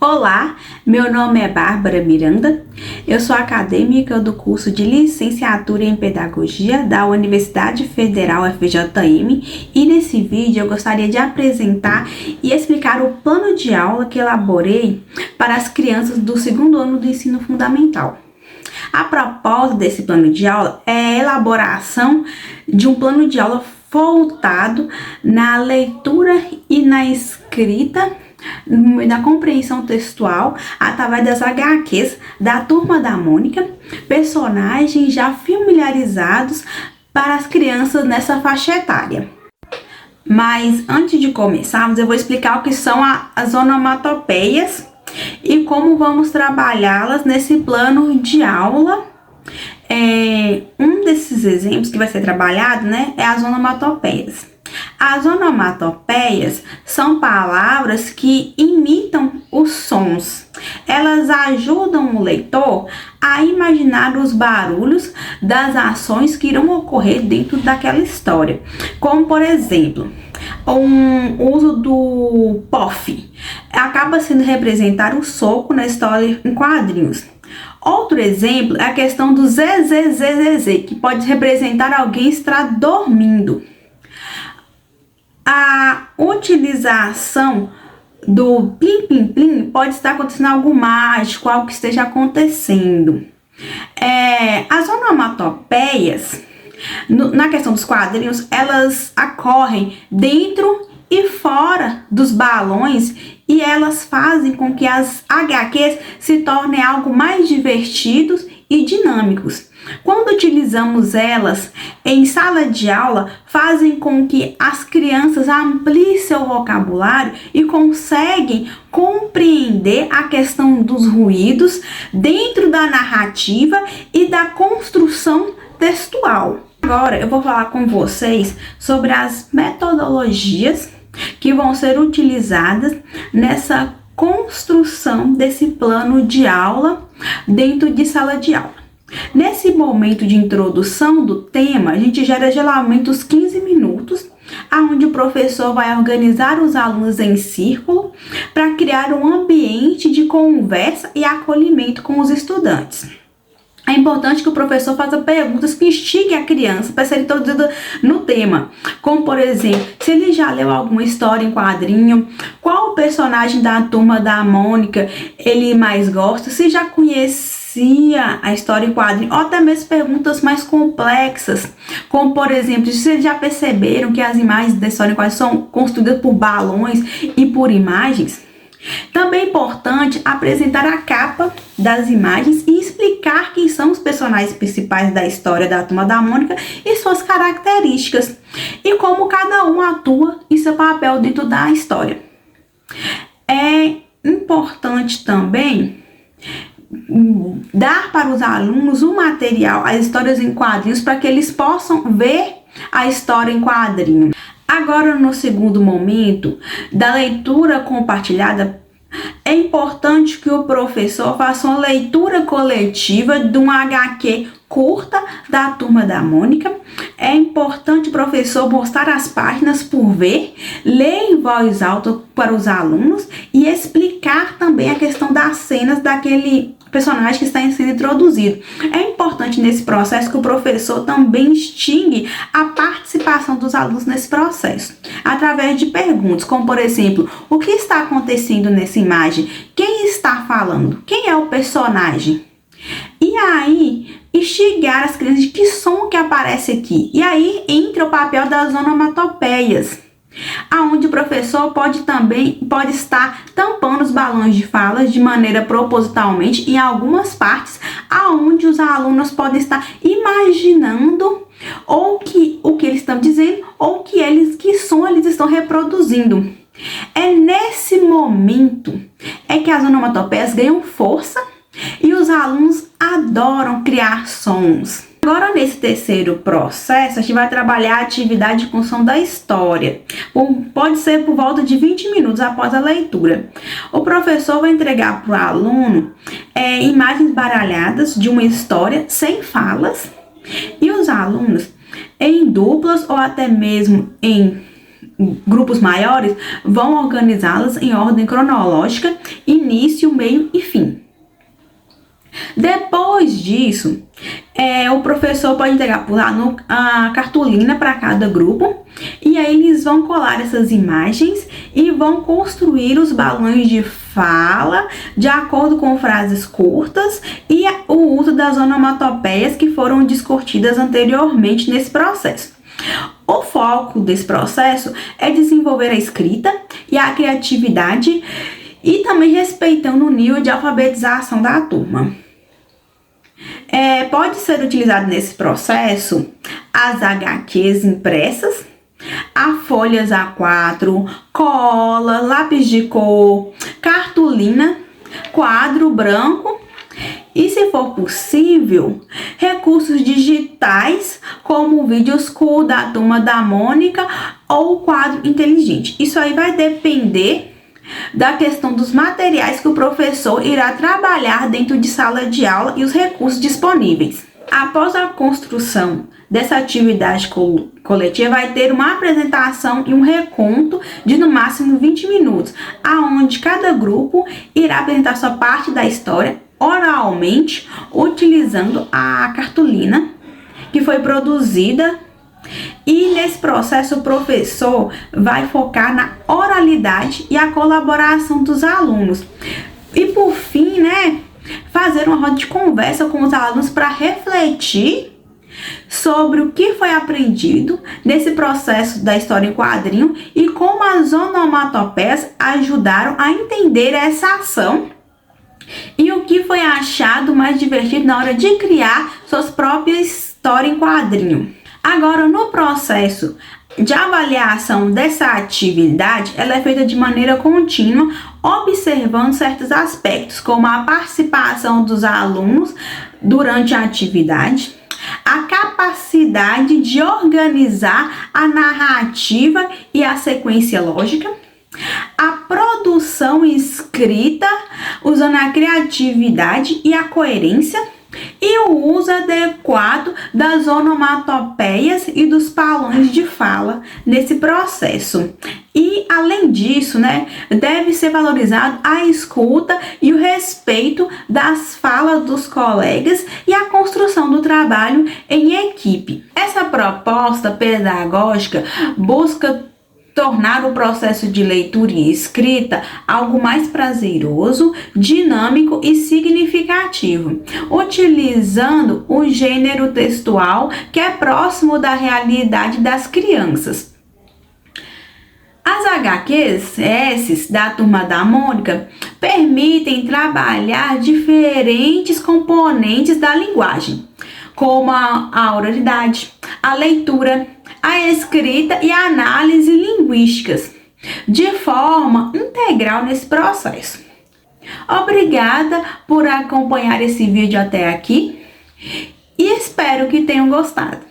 Olá, meu nome é Bárbara Miranda, eu sou acadêmica do curso de Licenciatura em Pedagogia da Universidade Federal FJM e nesse vídeo eu gostaria de apresentar e explicar o plano de aula que elaborei para as crianças do segundo ano do ensino fundamental. A proposta desse plano de aula é a elaboração de um plano de aula voltado na leitura e na escrita, na compreensão textual, através das HQs da Turma da Mônica, personagens já familiarizados para as crianças nessa faixa etária. Mas antes de começarmos, eu vou explicar o que são as onomatopeias e como vamos trabalhá-las nesse plano de aula. Um desses exemplos que vai ser trabalhado, é as onomatopeias. As onomatopeias são palavras que imitam os sons. Elas ajudam o leitor a imaginar os barulhos das ações que irão ocorrer dentro daquela história. Como, por exemplo, o uso do POF acaba sendo representar o soco na história em quadrinhos. Outro exemplo é a questão do ZZZZZ, que pode representar alguém estar dormindo. A utilização do plim plim plim pode estar acontecendo algo mágico, algo que esteja acontecendo. As onomatopeias, na questão dos quadrinhos, elas ocorrem dentro e fora dos balões e elas fazem com que as HQs se tornem algo mais divertidos e dinâmicos. Quando utilizamos elas em sala de aula, fazem com que as crianças ampliem seu vocabulário e conseguem compreender a questão dos ruídos dentro da narrativa e da construção textual. Agora eu vou falar com vocês sobre as metodologias que vão ser utilizadas nessa construção desse plano de aula dentro de sala de aula. Nesse momento de introdução do tema, a gente gera geralmente os 15 minutos, onde o professor vai organizar os alunos em círculo para criar um ambiente de conversa e acolhimento com os estudantes. É importante que o professor faça perguntas que instiguem a criança para ser introduzida no tema, como por exemplo, se ele já leu alguma história em quadrinho, qual o personagem da Turma da Mônica ele mais gosta, se já conhecia a história em quadrinho, ou até mesmo perguntas mais complexas, como por exemplo, se vocês já perceberam que as imagens da história em quadrinho são construídas por balões e por imagens. Também é importante apresentar a capa das imagens e explicar quem são os personagens principais da história da Turma da Mônica e suas características e como cada um atua em seu papel dentro da história. É importante também dar para os alunos um material, as histórias em quadrinhos, para que eles possam ver a história em quadrinho. Agora, no segundo momento da leitura compartilhada, é importante que o professor faça uma leitura coletiva de um HQ curta da Turma da Mônica. É importante o professor mostrar as páginas por ver, ler em voz alta para os alunos e explicar também a questão das cenas daquele personagem que está sendo introduzido. É importante nesse processo que o professor também instigue a participação dos alunos nesse processo, através de perguntas, como por exemplo, o que está acontecendo nessa imagem? Quem está falando? Quem é o personagem? E aí, instigar as crianças de que som que aparece aqui. E aí entra o papel das onomatopeias, aonde o professor pode estar tampando os balões de falas de maneira propositalmente em algumas partes, aonde os alunos podem estar imaginando ou o que eles estão dizendo ou que som eles estão reproduzindo. É nesse momento que as onomatopeias ganham força e os alunos adoram criar sons. Agora, nesse terceiro processo, a gente vai trabalhar a atividade de construção da história. Pode ser por volta de 20 minutos após a leitura. O professor vai entregar para o aluno imagens baralhadas de uma história sem falas. E os alunos, em duplas ou até mesmo em grupos maiores, vão organizá-las em ordem cronológica, início, meio e fim. Depois disso, o professor pode entregar por lá a cartolina para cada grupo, e aí eles vão colar essas imagens e vão construir os balões de fala de acordo com frases curtas e o uso das onomatopeias que foram discutidas anteriormente nesse processo. O foco desse processo é desenvolver a escrita e a criatividade e também respeitando o nível de alfabetização da turma. Pode ser utilizado nesse processo as HQs impressas, a folhas A4, cola, lápis de cor, cartolina, quadro branco e, se for possível, recursos digitais como o VideoSchool da Turma da Mônica ou o quadro inteligente. Isso aí vai depender da questão dos materiais que o professor irá trabalhar dentro de sala de aula e os recursos disponíveis. Após a construção dessa atividade coletiva, vai ter uma apresentação e um reconto de no máximo 20 minutos, aonde cada grupo irá apresentar sua parte da história oralmente, utilizando a cartolina que foi produzida. E nesse processo o professor vai focar na oralidade e a colaboração dos alunos. E por fim, fazer uma roda de conversa com os alunos para refletir sobre o que foi aprendido nesse processo da história em quadrinho e como as onomatopeias ajudaram a entender essa ação e o que foi achado mais divertido na hora de criar suas próprias histórias em quadrinho. Agora, no processo de avaliação dessa atividade, ela é feita de maneira contínua, observando certos aspectos, como a participação dos alunos durante a atividade, a capacidade de organizar a narrativa e a sequência lógica, a produção escrita usando a criatividade e a coerência, e o uso adequado das onomatopeias e dos balões de fala nesse processo. E além disso, deve ser valorizado a escuta e o respeito das falas dos colegas e a construção do trabalho em equipe. Essa proposta pedagógica busca tornar o processo de leitura e escrita algo mais prazeroso, dinâmico e significativo, utilizando o gênero textual que é próximo da realidade das crianças. As HQs da Turma da Mônica permitem trabalhar diferentes componentes da linguagem, como a oralidade, a leitura, a escrita e a análise linguísticas, de forma integral nesse processo. Obrigada por acompanhar esse vídeo até aqui e espero que tenham gostado.